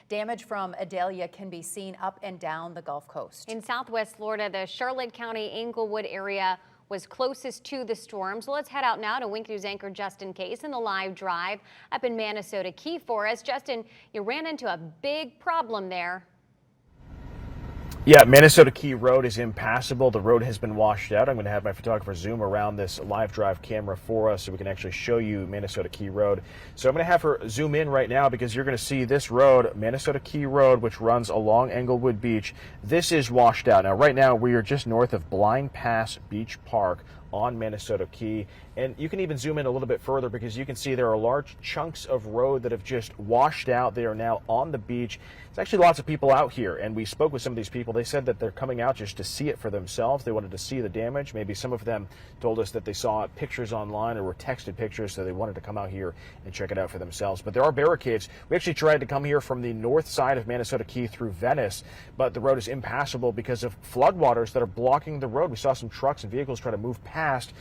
Damage from Idalia can be seen up and down the Gulf Coast. In southwest Florida, the Charlotte County Englewood area was closest to the storm. So let's head out now to Wink News anchor Justin Case in the live drive up in Manasota Key for us. Justin, you ran into a big problem there. Yeah, Manasota Key Road is impassable. The road has been washed out. I'm going to have my photographer zoom around this live drive camera for us so we can actually show you Manasota Key Road. So I'm going to have her zoom in right now because you're going to see this road, Manasota Key Road, which runs along Englewood Beach. This is washed out. Now, right now, we are just north of Blind Pass Beach Park on Manasota Key. And you can even zoom in a little bit further because you can see there are large chunks of road that have just washed out. They are now on the beach. There's actually lots of people out here, and we spoke with some of these people. They said that they're coming out just to see it for themselves. They wanted to see the damage. Maybe some of them told us that they saw pictures online or were texted pictures, so they wanted to come out here and check it out for themselves. But there are barricades. We actually tried to come here from the north side of Manasota Key through Venice, but the road is impassable because of floodwaters that are blocking the road. We saw some trucks and vehicles try to move past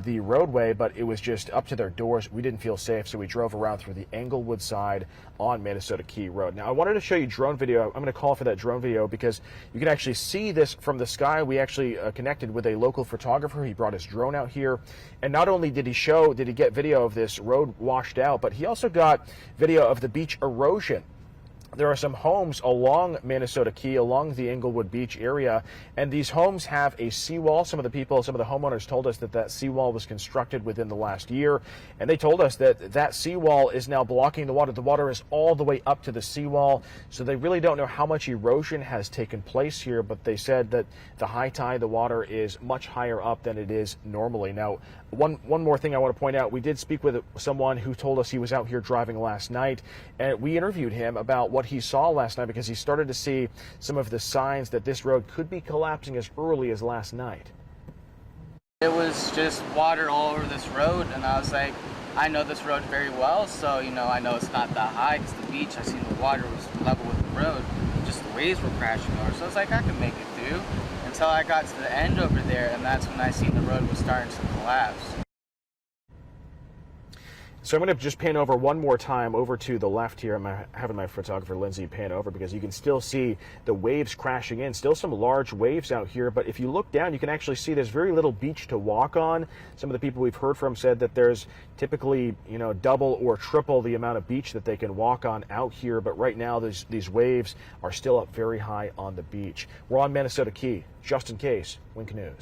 the roadway, but it was just up to their doors. We didn't feel safe, so we drove around through the Englewood side on Manasota Key Road. Now, I wanted to show you drone video. I'm going to call for that drone video because you can actually see this from the sky. We actually connected with a local photographer. He brought his drone out here, and not only did he get video of this road washed out, but he also got video of the beach erosion. There are some homes along Manasota Key, along the Englewood Beach area, and these homes have a seawall. Some of the homeowners told us that that seawall was constructed within the last year, and they told us that that seawall is now blocking the water. The water is all the way up to the seawall, so they really don't know how much erosion has taken place here, but they said that the high tide, the water is much higher up than it is normally. Now, one more thing I want to point out, we did speak with someone who told us he was out here driving last night, and we interviewed him about what he saw last night because he started to see some of the signs that this road could be collapsing as early as last night. It was just water all over this road, and I was like, I know this road very well, so I know it's not that high because the beach, I seen the water was level with the road, just the waves were crashing over, so I was like, I can make it through until I got to the end over there, and that's when I seen the road was starting to collapse. So I'm going to just pan over one more time over to the left here. I'm having my photographer Lindsay pan over because you can still see the waves crashing in. Still some large waves out here, but if you look down, you can actually see there's very little beach to walk on. Some of the people we've heard from said that there's typically, double or triple the amount of beach that they can walk on out here, but right now these waves are still up very high on the beach. We're on Manasota Key. Justin Case, Wink News.